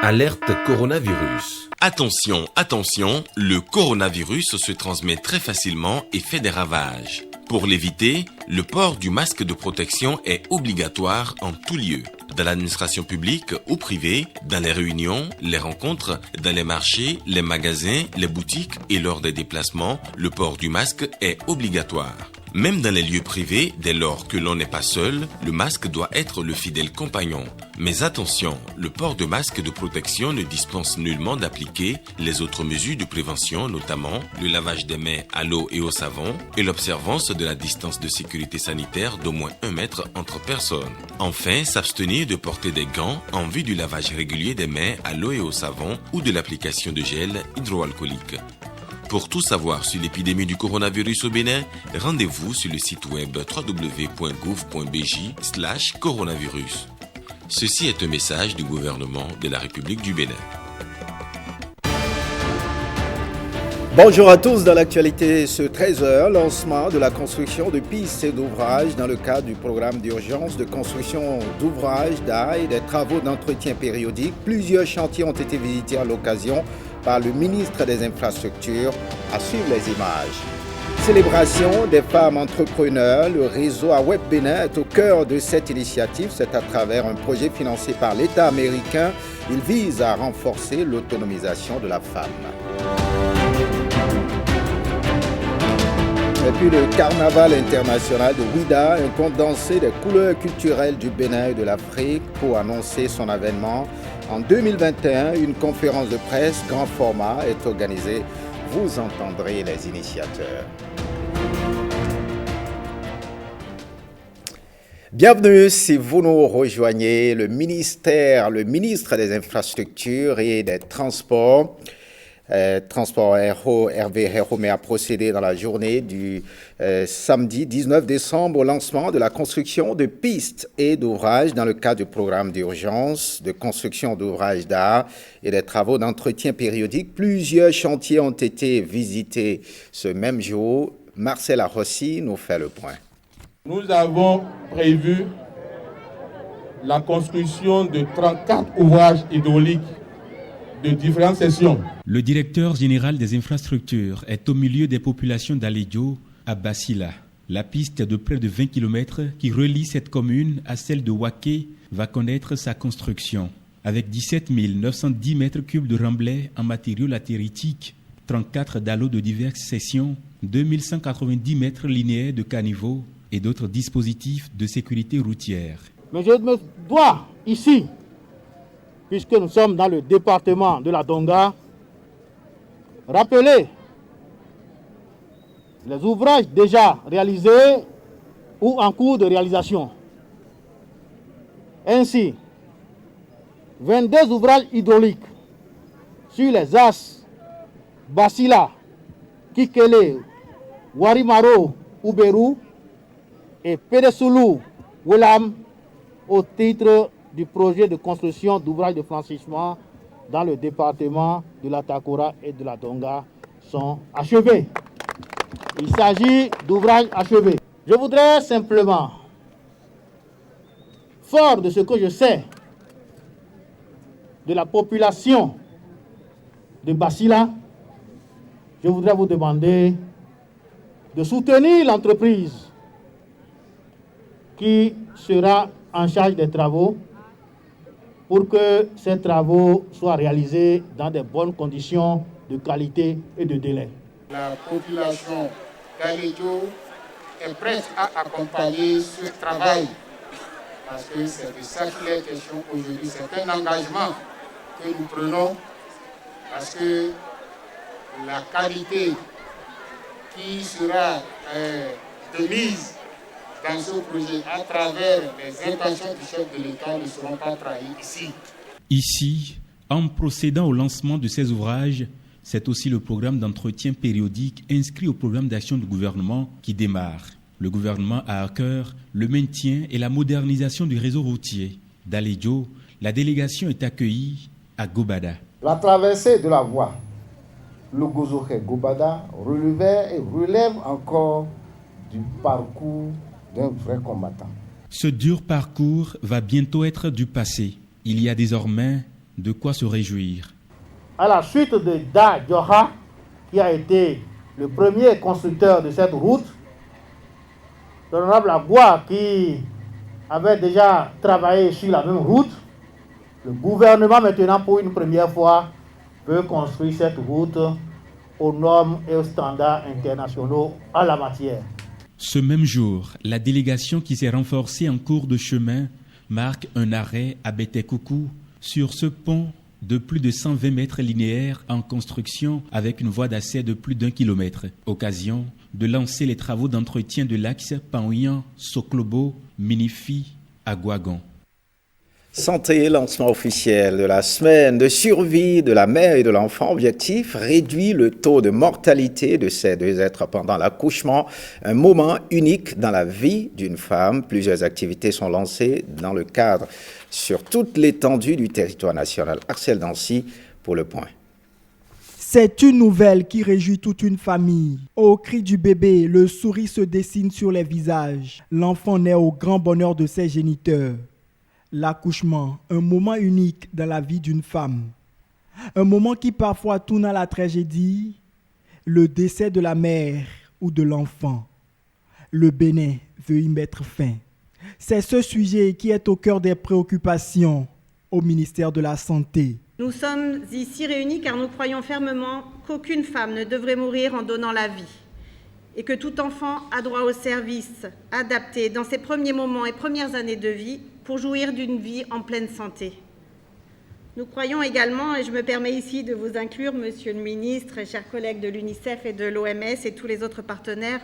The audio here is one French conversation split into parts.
Alerte coronavirus. Attention, attention, le coronavirus se transmet très facilement et fait des ravages. Pour l'éviter, le port du masque de protection est obligatoire en tout lieu. Dans l'administration publique ou privée, dans les réunions, les rencontres, dans les marchés, les magasins, les boutiques et lors des déplacements, le port du masque est obligatoire. Même dans les lieux privés, dès lors que l'on n'est pas seul, le masque doit être le fidèle compagnon. Mais attention, le port de masque de protection ne dispense nullement d'appliquer les autres mesures de prévention, notamment le lavage des mains à l'eau et au savon et l'observance de la distance de sécurité sanitaire d'au moins 1 mètre entre personnes. Enfin, s'abstenir de porter des gants en vue du lavage régulier des mains à l'eau et au savon ou de l'application de gel hydroalcoolique. Pour tout savoir sur l'épidémie du coronavirus au Bénin, rendez-vous sur le site web www.gouv.bj/coronavirus. Ceci est un message du gouvernement de la République du Bénin. Bonjour à tous, dans l'actualité ce 13h, lancement de la construction de pistes et d'ouvrages dans le cadre du programme d'urgence de construction d'ouvrages d'art et des travaux d'entretien périodiques. Plusieurs chantiers ont été visités à l'occasion par le ministre des Infrastructures. À suivre les images. Célébration des femmes entrepreneurs, le réseau AWEB Bénin est au cœur de cette initiative. C'est à travers un projet financé par l'État américain. Il vise à renforcer l'autonomisation de la femme. Et puis le carnaval international de Ouida, un condensé des couleurs culturelles du Bénin et de l'Afrique pour annoncer son avènement. En 2021, une conférence de presse grand format est organisée. Vous entendrez les initiateurs. Bienvenue si vous nous rejoignez. Le ministre des Infrastructures et des Transports, Hervé Heromé a procédé dans la journée du samedi 19 décembre au lancement de la construction de pistes et d'ouvrages dans le cadre du programme d'urgence de construction d'ouvrages d'art et des travaux d'entretien périodique. Plusieurs chantiers ont été visités ce même jour. Marcel Arrossi nous fait le point. Nous avons prévu la construction de 34 ouvrages hydrauliques de différentes sessions. Le directeur général des infrastructures est au milieu des populations d'Alédio à Basila. La piste de près de 20 km qui relie cette commune à celle de Waké va connaître sa construction. Avec 17 910 mètres cubes de remblai en matériaux latéritiques, 34 dallots de diverses sections, 2190 mètres linéaires de caniveaux et d'autres dispositifs de sécurité routière. Mais je me dois ici, puisque nous sommes dans le département de la Donga, rappeler les ouvrages déjà réalisés ou en cours de réalisation. Ainsi, 22 ouvrages hydrauliques sur les axes Basila, Kikele, Warimaro, Uberu et Pédessoulou, Oulam, au titre du projet de construction d'ouvrages de franchissement dans le département de la Takora et de la Donga sont achevés. Il s'agit d'ouvrages achevés. Je voudrais simplement, fort de ce que je sais de la population de Basila, je voudrais vous demander de soutenir l'entreprise qui sera en charge des travaux pour que ces travaux soient réalisés dans de bonnes conditions de qualité et de délai. La population d'Alédio est prête à accompagner ce travail parce que c'est de ça qu'il est question aujourd'hui. C'est un engagement que nous prenons parce que la qualité qui sera de mise dans ce projet à travers les intentions du chef de l'État ne seront pas trahies ici. Ici, en procédant au lancement de ces ouvrages, c'est aussi le programme d'entretien périodique inscrit au programme d'action du gouvernement qui démarre. Le gouvernement a à cœur le maintien et la modernisation du réseau routier. D'Alédio, la délégation est accueillie à Gobada. La traversée de la voie, le Gozoké-Gobada relève encore du parcours d'un vrai combattant. Ce dur parcours va bientôt être du passé. Il y a désormais De quoi se réjouir. À la suite de Da Dioha, qui a été le premier constructeur de cette route, l'honorable Agua, qui avait déjà travaillé sur la même route, le gouvernement maintenant, pour une première fois, peut construire cette route aux normes et aux standards internationaux en la matière. Ce même jour, la délégation qui s'est renforcée en cours de chemin marque un arrêt à Betekoukou sur ce pont de plus de 120 mètres linéaires en construction avec une voie d'accès de plus d'1 kilomètre. Occasion de lancer les travaux d'entretien de l'axe Paouyan-Soklobo-Minifi à Gouagon. Santé, lancement officiel de la semaine de survie de la mère et de l'enfant. Objectif, réduire le taux de mortalité de ces deux êtres pendant l'accouchement. Un moment unique dans la vie d'une femme. Plusieurs activités sont lancées dans le cadre sur toute l'étendue du territoire national. Axel Dancy pour Le Point. C'est une nouvelle qui réjouit toute une famille. Au cri du bébé, le sourire se dessine sur les visages. L'enfant naît au grand bonheur de ses géniteurs. L'accouchement, un moment unique dans la vie d'une femme. Un moment qui parfois tourne à la tragédie, le décès de la mère ou de l'enfant. Le Bénin veut y mettre fin. C'est ce sujet qui est au cœur des préoccupations au ministère de la Santé. Nous sommes ici réunis car nous croyons fermement qu'aucune femme ne devrait mourir en donnant la vie et que tout enfant a droit aux services adaptés dans ses premiers moments et premières années de vie pour jouir d'une vie en pleine santé. Nous croyons également, et je me permets ici de vous inclure, Monsieur le Ministre, chers collègues de l'UNICEF et de l'OMS et tous les autres partenaires,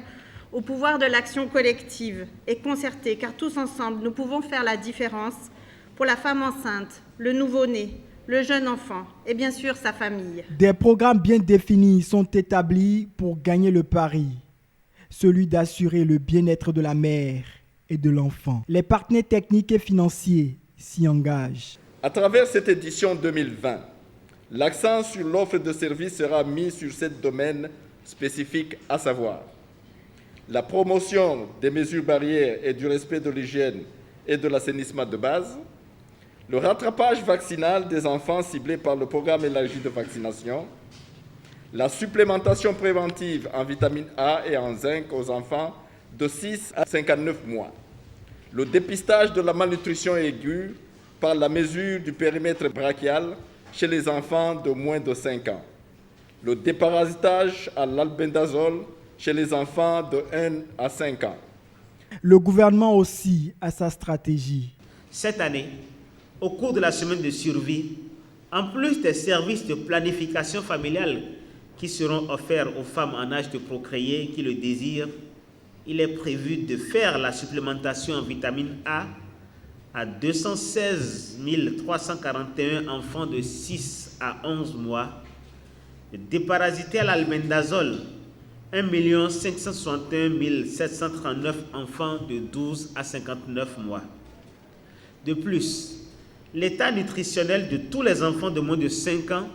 au pouvoir de l'action collective et concertée, car tous ensemble, nous pouvons faire la différence pour la femme enceinte, le nouveau-né, le jeune enfant et bien sûr sa famille. Des programmes bien définis sont établis pour gagner le pari, celui d'assurer le bien-être de la mère et de l'enfant. Les partenaires techniques et financiers s'y engagent. À travers cette édition 2020, l'accent sur l'offre de services sera mis sur 7 domaines spécifiques, à savoir la promotion des mesures barrières et du respect de l'hygiène et de l'assainissement de base, le rattrapage vaccinal des enfants ciblés par le programme élargi de vaccination, la supplémentation préventive en vitamine A et en zinc aux enfants de 6 à 59 mois, le dépistage de la malnutrition aiguë par la mesure du périmètre brachial chez les enfants de moins de 5 ans, le déparasitage à l'albendazole chez les enfants de 1 à 5 ans. Le gouvernement aussi a sa stratégie. Cette année, au cours de la semaine de survie, en plus des services de planification familiale qui seront offerts aux femmes en âge de procréer qui le désirent, il est prévu de faire la supplémentation en vitamine A à 216 341 enfants de 6 à 11 mois, de déparasiter à l'albendazole 1 561 739 enfants de 12 à 59 mois. De plus, l'état nutritionnel de tous les enfants de moins de 5 ans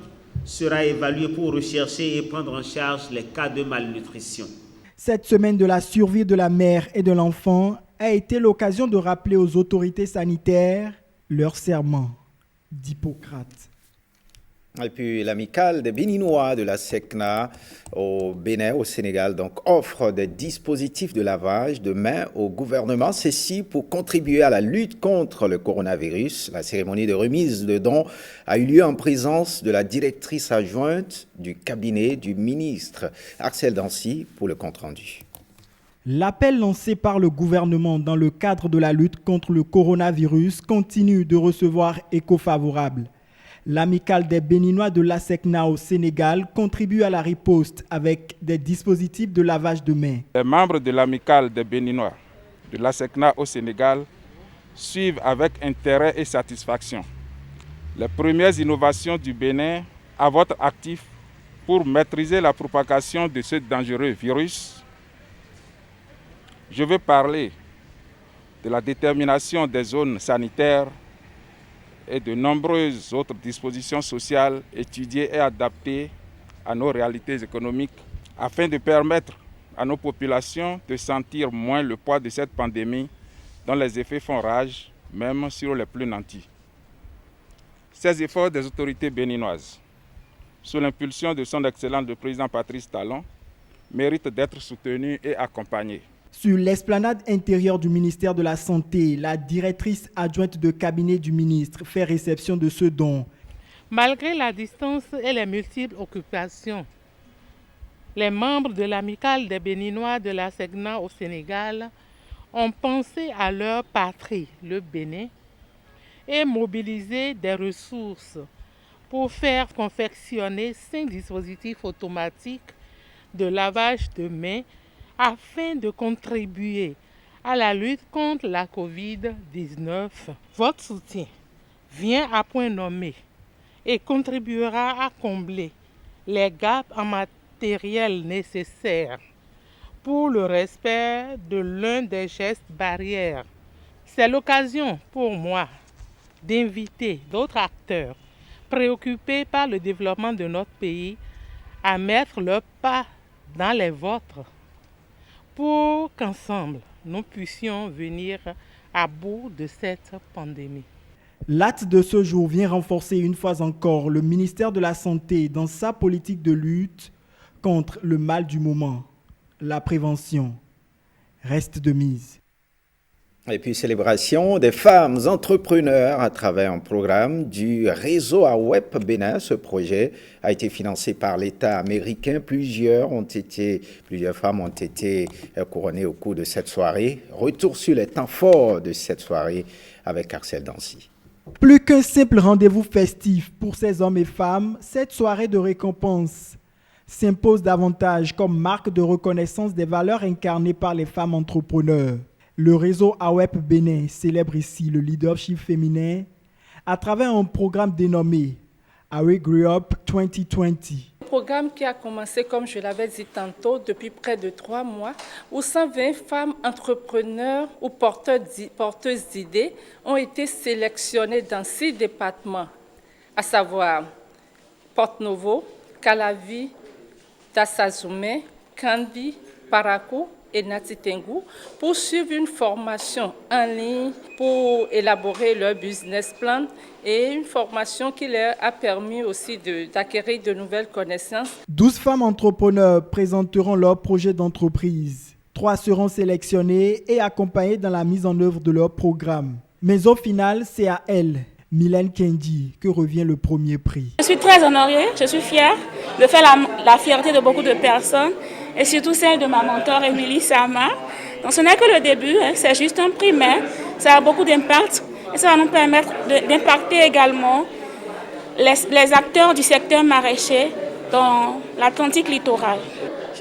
sera évalué pour rechercher et prendre en charge les cas de malnutrition. Cette semaine de la survie de la mère et de l'enfant a été l'occasion de rappeler aux autorités sanitaires leur serment d'Hippocrate. Et puis l'amicale des Béninois de la SECNA au Bénin, au Sénégal, donc offre des dispositifs de lavage de mains au gouvernement. Ceci pour contribuer à la lutte contre le coronavirus. La cérémonie de remise de dons a eu lieu en présence de la directrice adjointe du cabinet du ministre. Axel Dancy pour le compte-rendu. L'appel lancé par le gouvernement dans le cadre de la lutte contre le coronavirus continue de recevoir écho favorable. L'amicale des Béninois de la SECNA au Sénégal contribue à la riposte avec des dispositifs de lavage de mains. Les membres de l'amicale des Béninois de la SECNA au Sénégal suivent avec intérêt et satisfaction les premières innovations du Bénin à votre actif pour maîtriser la propagation de ce dangereux virus. Je veux parler de la détermination des zones sanitaires et de nombreuses autres dispositions sociales étudiées et adaptées à nos réalités économiques afin de permettre à nos populations de sentir moins le poids de cette pandémie dont les effets font rage, même sur les plus nantis. Ces efforts des autorités béninoises, sous l'impulsion de son Excellence le Président Patrice Talon, méritent d'être soutenus et accompagnés. Sur l'esplanade intérieure du ministère de la Santé, la directrice adjointe de cabinet du ministre fait réception de ce don. Malgré la distance et les multiples occupations, les membres de l'amicale des Béninois de la SEGNA au Sénégal ont pensé à leur patrie, le Bénin, et mobilisé des ressources pour faire confectionner 5 dispositifs automatiques de lavage de mains afin de contribuer à la lutte contre la COVID-19. Votre soutien vient à point nommé et contribuera à combler les gaps en matériel nécessaires pour le respect de l'un des gestes barrières. C'est l'occasion pour moi d'inviter d'autres acteurs préoccupés par le développement de notre pays à mettre leur pas dans les vôtres pour qu'ensemble nous puissions venir à bout de cette pandémie. L'acte de ce jour vient renforcer une fois encore le ministère de la Santé dans sa politique de lutte contre le mal du moment. La prévention reste de mise. Et puis, célébration des femmes entrepreneurs à travers un programme du réseau AWEP Bénin. Ce projet a été financé par l'État américain. Plusieurs femmes ont été couronnées au cours de cette soirée. Retour sur les temps forts de cette soirée avec Axel Dancy. Plus qu'un simple rendez-vous festif pour ces hommes et femmes, cette soirée de récompense s'impose davantage comme marque de reconnaissance des valeurs incarnées par les femmes entrepreneurs. Le réseau AWEP Bénin célèbre ici le leadership féminin à travers un programme dénommé Awe Grow Up 2020. Un programme qui a commencé, comme je l'avais dit tantôt, depuis près de 3 mois, où 120 femmes entrepreneurs ou porteuses d'idées ont été sélectionnées dans 6 départements, à savoir Porto-Novo, Calavi, Dassazoumé, Kandi, Parakou et Natitengu, pour suivre une formation en ligne pour élaborer leur business plan et une formation qui leur a permis aussi d'acquérir de nouvelles connaissances. 12 femmes entrepreneurs présenteront leur projet d'entreprise. 3 seront sélectionnées et accompagnées dans la mise en œuvre de leur programme. Mais au final, c'est à elles, Mylène Kendi, que revient le premier prix. Je suis très honorée, je suis fière de faire la fierté de beaucoup de personnes et surtout celle de ma mentor Émilie Sama. Donc ce n'est que le début, c'est juste un prix, mais ça a beaucoup d'impact et ça va nous permettre d'impacter également les acteurs du secteur maraîcher dans l'Atlantique littoral.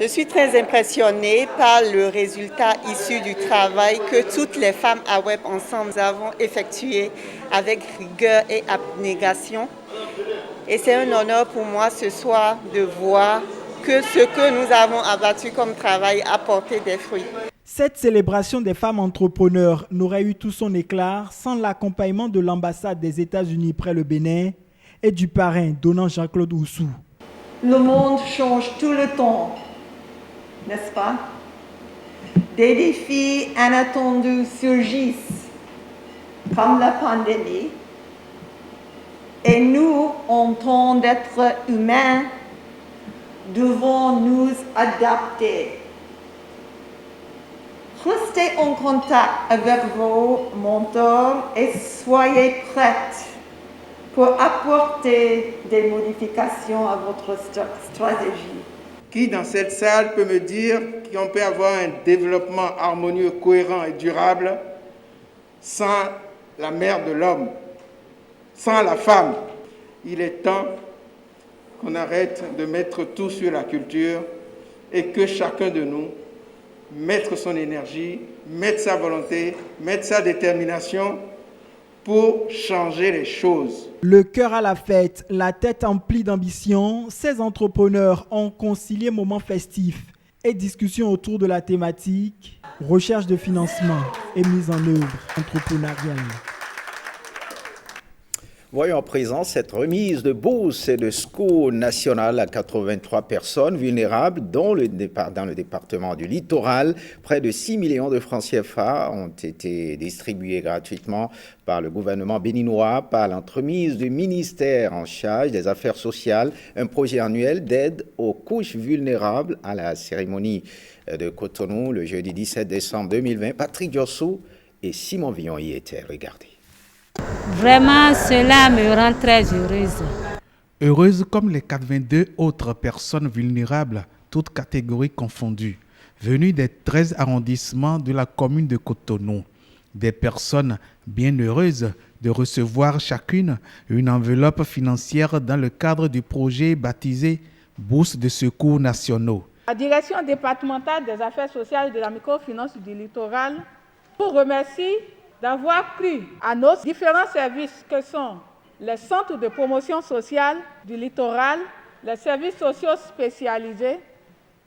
Je suis très impressionnée par le résultat issu du travail que toutes les femmes AWEP ensemble avons effectué avec rigueur et abnégation. Et c'est un honneur pour moi ce soir de voir que ce que nous avons abattu comme travail a porté des fruits. Cette célébration des femmes entrepreneurs n'aurait eu tout son éclat sans l'accompagnement de l'ambassade des États-Unis près le Bénin et du parrain donnant Jean-Claude Oussou. Le monde change tout le temps, n'est-ce pas? Des défis inattendus surgissent, comme la pandémie, et nous, en tant d'êtres humains, devons nous adapter. Restez en contact avec vos mentors et soyez prêtes pour apporter des modifications à votre stratégie. Qui dans cette salle peut me dire qu'on peut avoir un développement harmonieux, cohérent et durable sans la mère de l'homme, sans la femme? Il est temps qu'on arrête de mettre tout sur la culture et que chacun de nous mette son énergie, mette sa volonté, mette sa détermination pour changer les choses. Le cœur à la fête, la tête emplie d'ambition, ces entrepreneurs ont concilié moments festifs et discussions autour de la thématique, recherche de financement et mise en œuvre entrepreneuriale. Voyons à présent cette remise de bourses et de secours national à 83 personnes vulnérables dans le département du Littoral. Près de 6 millions de francs CFA ont été distribués gratuitement par le gouvernement béninois par l'entremise du ministère en charge des Affaires sociales, un projet annuel d'aide aux couches vulnérables à la cérémonie de Cotonou le jeudi 17 décembre 2020. Patrick Diossou et Simon Villon y étaient. Regardez. Vraiment, cela me rend très heureuse. Heureuse comme les 82 autres personnes vulnérables, toutes catégories confondues, venues des 13 arrondissements de la commune de Cotonou. Des personnes bien heureuses de recevoir chacune une enveloppe financière dans le cadre du projet baptisé Bourse de secours nationaux. La direction départementale des affaires sociales et de la microfinance du littoral vous remercie d'avoir cru à nos différents services que sont les centres de promotion sociale du littoral, les services sociaux spécialisés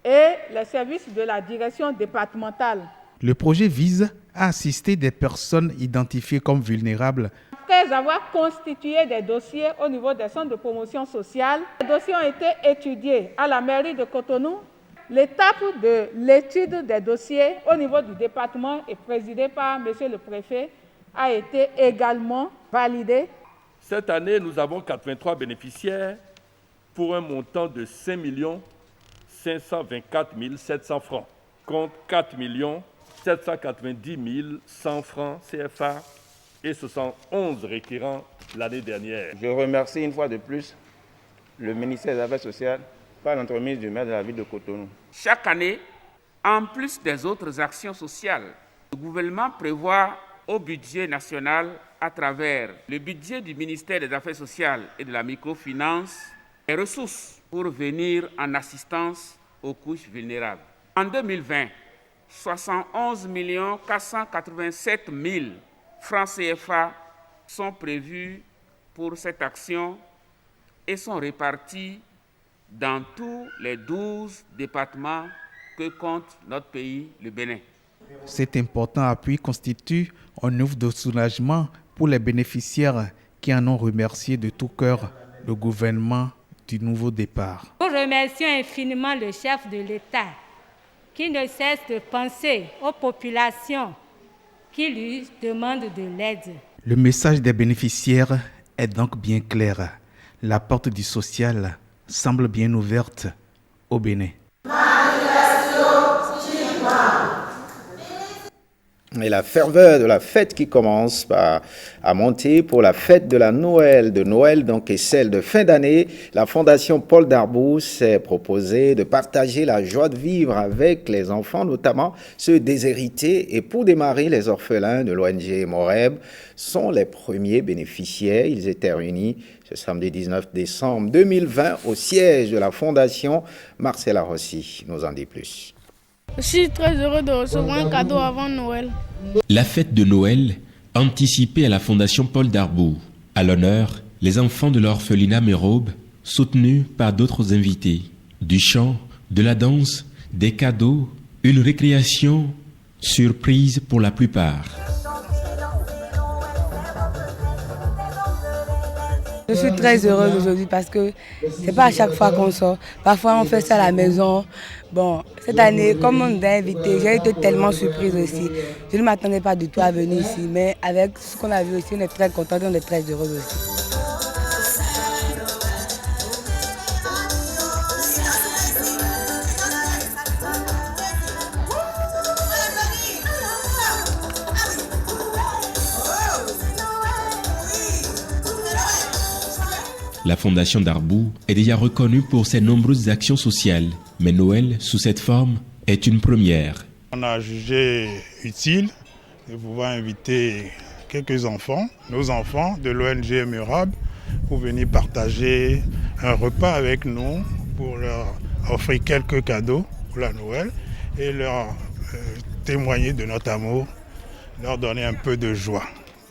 et les services de la direction départementale. Le projet vise à assister des personnes identifiées comme vulnérables. Après avoir constitué des dossiers au niveau des centres de promotion sociale, les dossiers ont été étudiés à la mairie de Cotonou. L'étape de l'étude des dossiers au niveau du département et présidée par M. le préfet a été également validée. Cette année, nous avons 83 bénéficiaires pour un montant de 5 524 700 francs, contre 4 790 100 francs CFA et 71 requérants l'année dernière. Je remercie une fois de plus le ministère des Affaires sociales par l'entremise du maire de la ville de Cotonou. Chaque année, en plus des autres actions sociales, le gouvernement prévoit au budget national, à travers le budget du ministère des Affaires sociales et de la microfinance, des ressources pour venir en assistance aux couches vulnérables. En 2020, 71 487 000 francs CFA sont prévus pour cette action et sont répartis dans tous les 12 départements que compte notre pays, le Bénin. Cet important appui constitue un ouf de soulagement pour les bénéficiaires qui en ont remercié de tout cœur le gouvernement du nouveau départ. Nous remercions infiniment le chef de l'État qui ne cesse de penser aux populations qui lui demandent de l'aide. Le message des bénéficiaires est donc bien clair. La porte du social semble bien ouverte au Bénin. Et la ferveur de la fête qui commence à monter pour la fête de la Noël, donc et celle de fin d'année, la Fondation Paul Darboux s'est proposée de partager la joie de vivre avec les enfants, notamment ceux déshérités. Et pour démarrer, les orphelins de l'ONG Moreb sont les premiers bénéficiaires. Ils étaient réunis ce samedi 19 décembre 2020 au siège de la Fondation. Marcella Rossi nous en dit plus. Je suis très heureux de recevoir un cadeau avant Noël. La fête de Noël, anticipée à la Fondation Paul Darboux. À l'honneur, les enfants de l'orphelinat Mérobe, soutenus par d'autres invités. Du chant, de la danse, des cadeaux, une récréation surprise pour la plupart. Je suis très heureuse aujourd'hui parce que c'est pas à chaque fois qu'on sort. Parfois on fait ça à la maison. Bon, cette année, comme on nous a invités, j'ai été tellement surprise aussi. Je ne m'attendais pas du tout à venir ici, mais avec ce qu'on a vu aussi, on est très contents et on est très heureux aussi. La Fondation Darboux est déjà reconnue pour ses nombreuses actions sociales, mais Noël, sous cette forme, est une première. On a jugé utile de pouvoir inviter quelques enfants, nos enfants de l'ONG Murab, pour venir partager un repas avec nous, pour leur offrir quelques cadeaux pour la Noël et leur témoigner de notre amour, leur donner un peu de joie.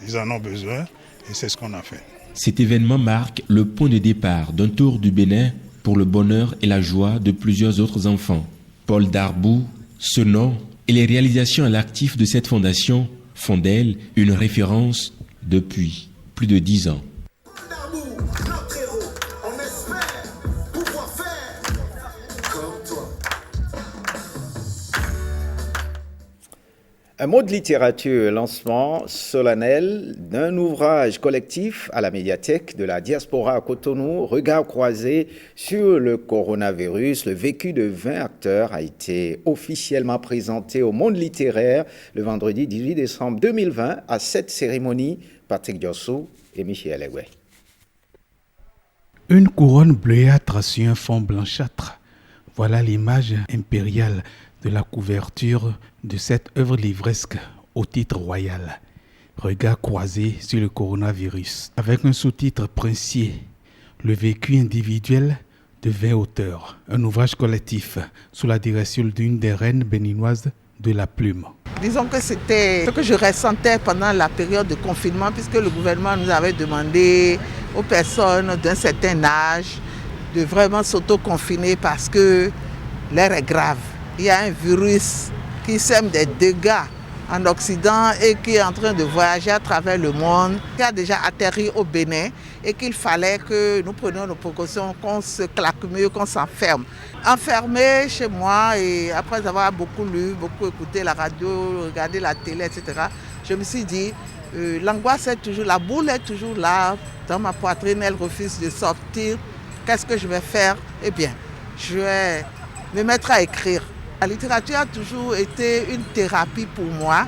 Ils en ont besoin et c'est ce qu'on a fait. Cet événement marque le point de départ d'un tour du Bénin pour le bonheur et la joie de plusieurs autres enfants. Paul Darboux, ce nom et les réalisations à l'actif de cette fondation font d'elle une référence depuis plus de 10 ans. Un mot de littérature, lancement solennel d'un ouvrage collectif à la médiathèque de la diaspora à Cotonou, Regard croisé sur le coronavirus. Le vécu de 20 acteurs a été officiellement présenté au monde littéraire le vendredi 18 décembre 2020 à cette cérémonie. Patrick Diossou et Michel Egwe. Une couronne bleuâtre sur un fond blanchâtre. Voilà l'image impériale de la couverture de cette œuvre livresque au titre royal. Regard croisé sur le coronavirus. Avec un sous-titre princier, le vécu individuel de 20 auteurs. Un ouvrage collectif sous la direction d'une des reines béninoises de la plume. Disons que c'était ce que je ressentais pendant la période de confinement, puisque le gouvernement nous avait demandé aux personnes d'un certain âge de vraiment s'auto-confiner parce que l'air est grave. Il y a un virus qui sème des dégâts en Occident et qui est en train de voyager à travers le monde, qui a déjà atterri au Bénin et qu'il fallait que nous prenions nos précautions, qu'on se claque mieux, qu'on s'enferme. Enfermé chez moi et après avoir beaucoup lu, beaucoup écouté la radio, regardé la télé, etc., je me suis dit, l'angoisse est toujours, la boule est toujours là, dans ma poitrine, elle refuse de sortir. Qu'est-ce que je vais faire? Eh bien, je vais me mettre à écrire. La littérature a toujours été une thérapie pour moi,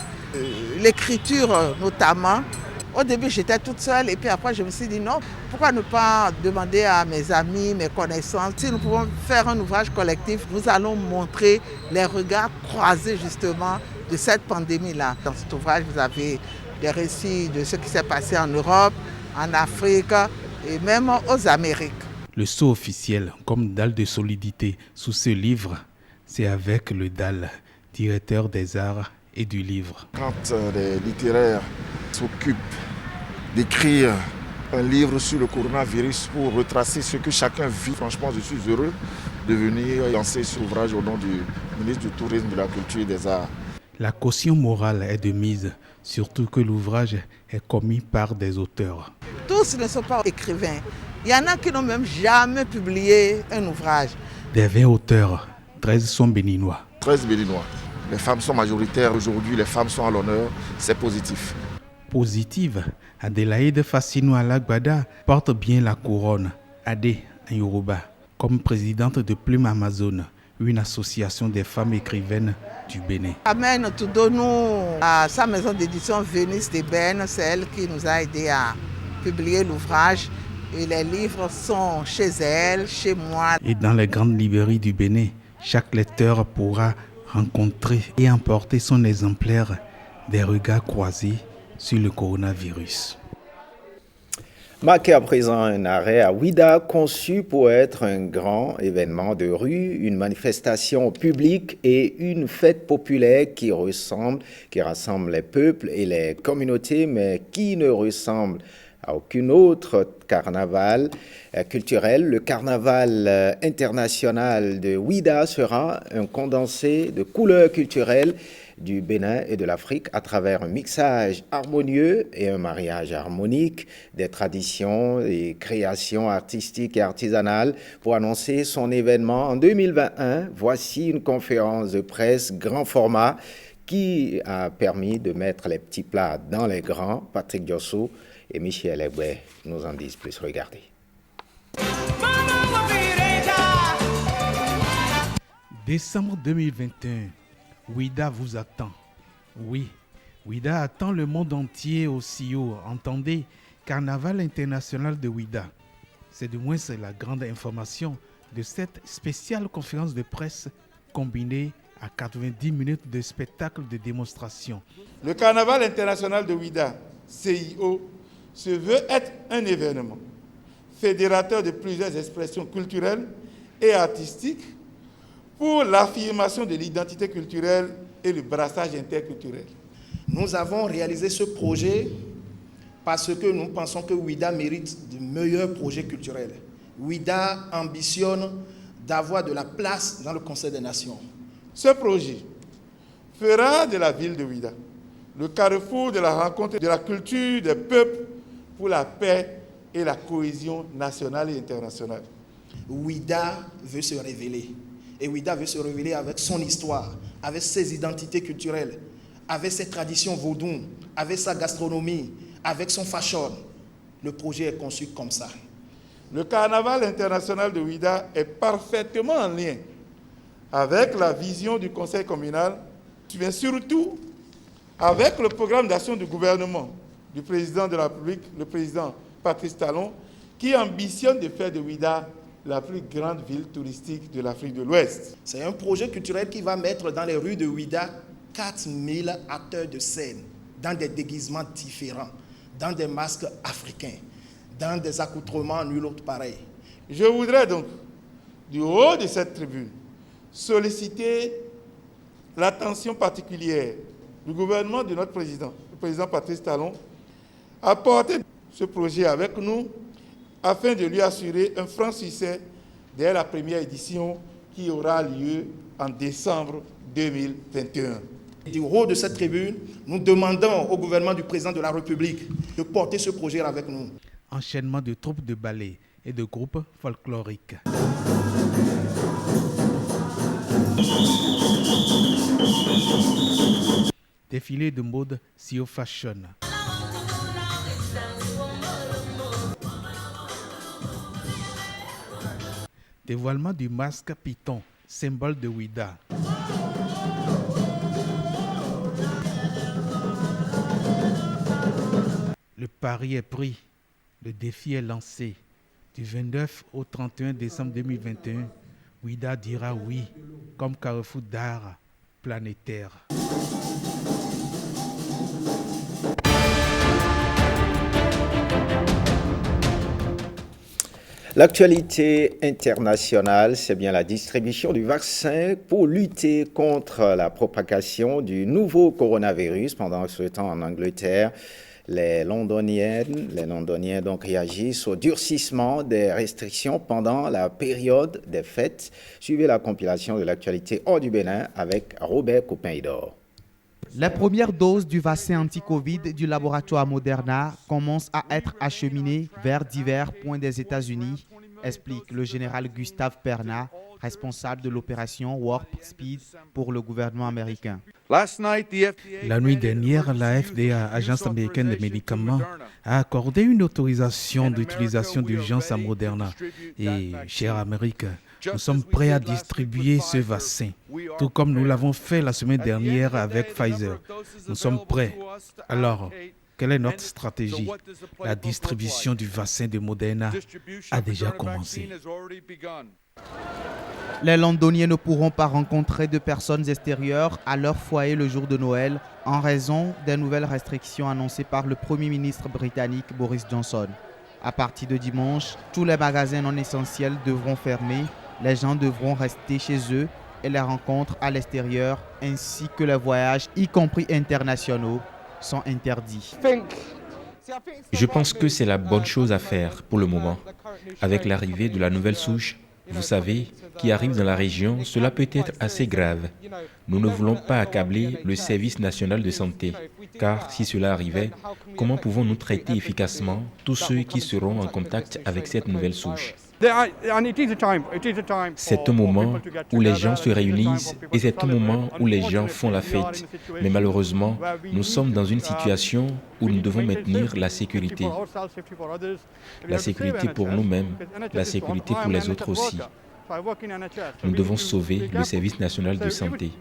l'écriture notamment. Au début, j'étais toute seule et puis après, je me suis dit non, pourquoi ne pas demander à mes amis, mes connaissances, si nous pouvons faire un ouvrage collectif, nous allons montrer les regards croisés justement de cette pandémie-là. Dans cet ouvrage, vous avez des récits de ce qui s'est passé en Europe, en Afrique et même aux Amériques. Le sceau officiel comme dalle de solidité sous ce livre, c'est avec le DAL, directeur des arts et du livre. Quand les littéraires s'occupent d'écrire un livre sur le coronavirus pour retracer ce que chacun vit, franchement, je suis heureux de venir lancer cet ouvrage au nom du ministre du Tourisme, de la Culture et des Arts. La caution morale est de mise, surtout que l'ouvrage est commis par des auteurs. Tous ne sont pas écrivains. Il y en a qui n'ont même jamais publié un ouvrage. Des 20 auteurs, 13 sont béninois. 13 béninois. Les femmes sont majoritaires aujourd'hui, les femmes sont à l'honneur, c'est positif. Positive, Adélaïde Fassino-Alagbada porte bien la couronne, Adé en Yoruba, comme présidente de Plume Amazon, une association des femmes écrivaines du Bénin. Amène Toudonou à sa maison d'édition Venise d'Ébène, c'est elle qui nous a aidé à publier l'ouvrage. Et les livres sont chez elle, chez moi. Et dans les grandes librairies du Bénin, chaque lecteur pourra rencontrer et emporter son exemplaire des regards croisés sur le coronavirus. Marqué à présent un arrêt à Ouida, conçu pour être un grand événement de rue, une manifestation publique et une fête populaire qui rassemble les peuples et les communautés, mais qui ne ressemble à aucun autre carnaval culturel. Le carnaval international de Ouida sera un condensé de couleurs culturelles du Bénin et de l'Afrique à travers un mixage harmonieux et un mariage harmonique des traditions et créations artistiques et artisanales. Pour annoncer son événement en 2021, voici une conférence de presse grand format qui a permis de mettre les petits plats dans les grands. Patrick Diossou et Michel Egwe nous en disent plus. Regardez. Décembre 2021, Ouida vous attend. Oui, Ouida attend le monde entier aussi haut. Entendez, Carnaval international de Ouida. C'est du moins la grande information de cette spéciale conférence de presse combinée à 90 minutes de spectacle de démonstration. Le Carnaval international de Ouida, CIO, se veut être un événement fédérateur de plusieurs expressions culturelles et artistiques pour l'affirmation de l'identité culturelle et le brassage interculturel. Nous avons réalisé ce projet parce que nous pensons que Ouida mérite de meilleurs projets culturels. Ouida ambitionne d'avoir de la place dans le Conseil des Nations. Ce projet fera de la ville de Ouida le carrefour de la rencontre de la culture des peuples pour la paix et la cohésion nationale et internationale. Ouida veut se révéler. Et Ouida veut se révéler avec son histoire, avec ses identités culturelles, avec ses traditions vaudounes, avec sa gastronomie, avec son fashion. Le projet est conçu comme ça. Le carnaval international de Ouidah est parfaitement en lien avec la vision du conseil communal, mais surtout avec le programme d'action du gouvernement du président de la République, le président Patrice Talon, qui ambitionne de faire de Ouidah la plus grande ville touristique de l'Afrique de l'Ouest. C'est un projet culturel qui va mettre dans les rues de Ouidah 4000 acteurs de scène, dans des déguisements différents, dans des masques africains, dans des accoutrements nul autre pareil. Je voudrais donc, du haut de cette tribune, solliciter l'attention particulière du gouvernement de notre président, le président Patrice Talon, à porter ce projet avec nous afin de lui assurer un franc succès dès la première édition qui aura lieu en décembre 2021. Du haut de cette tribune, nous demandons au gouvernement du président de la République de porter ce projet avec nous. Enchaînement de troupes de ballets et de groupes folkloriques. Défilé de mode Sio Fashion. Dévoilement du masque python, symbole de Ouidah. Le pari est pris, le défi est lancé. Du 29 au 31 décembre 2021, Ouidah dira oui, comme carrefour d'art planétaire. L'actualité internationale, c'est bien la distribution du vaccin pour lutter contre la propagation du nouveau coronavirus. Pendant ce temps, en Angleterre, les Londoniens donc réagissent au durcissement des restrictions pendant la période des fêtes. Suivez la compilation de l'actualité hors du Bénin avec Robert Coupin-Idor. Les premières doses du vaccin anti-Covid du laboratoire Moderna commencent à être acheminées vers divers points des États-Unis, explique le général Gustave Perna, responsable de l'opération Warp Speed pour le gouvernement américain. La nuit dernière, la FDA, Agence américaine des médicaments, a accordé une autorisation d'utilisation d'urgence à Moderna. Et, chère Amérique, nous sommes prêts à distribuer ce vaccin, tout comme nous l'avons fait la semaine dernière avec Pfizer. Nous sommes prêts. Alors, quelle est notre stratégie? La distribution du vaccin de Moderna a déjà commencé. Les Londoniens ne pourront pas rencontrer de personnes extérieures à leur foyer le jour de Noël en raison des nouvelles restrictions annoncées par le Premier ministre britannique Boris Johnson. À partir de dimanche, tous les magasins non essentiels devront fermer, les gens devront rester chez eux et les rencontres à l'extérieur ainsi que les voyages, y compris internationaux, sont interdits. Je pense que c'est la bonne chose à faire pour le moment. Avec l'arrivée de la nouvelle souche, vous savez, qui arrive dans la région, cela peut être assez grave. Nous ne voulons pas accabler le service national de santé, car si cela arrivait, comment pouvons-nous traiter efficacement tous ceux qui seront en contact avec cette nouvelle souche? C'est un moment où les gens se réunissent et c'est un moment où les gens font la fête. Mais malheureusement, nous sommes dans une situation où nous devons maintenir la sécurité. La sécurité pour nous-mêmes, la sécurité pour les autres aussi. Nous devons sauver le service national de santé.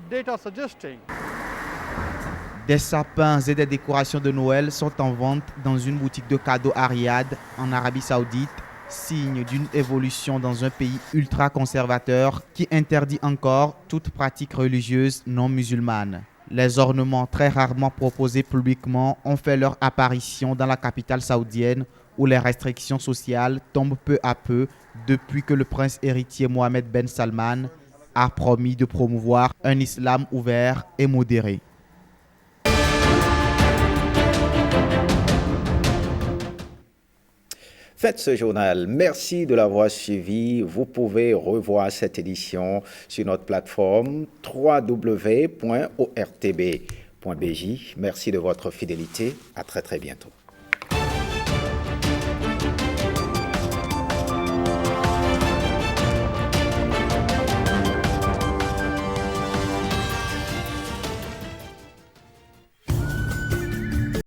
Des sapins et des décorations de Noël sont en vente dans une boutique de cadeaux à Riyad, en Arabie Saoudite, signe d'une évolution dans un pays ultra-conservateur qui interdit encore toute pratique religieuse non musulmane. Les ornements très rarement proposés publiquement ont fait leur apparition dans la capitale saoudienne où les restrictions sociales tombent peu à peu depuis que le prince héritier Mohammed Ben Salman a promis de promouvoir un islam ouvert et modéré. Faites ce journal. Merci de l'avoir suivi. Vous pouvez revoir cette édition sur notre plateforme www.ortb.bj. Merci de votre fidélité. À très bientôt.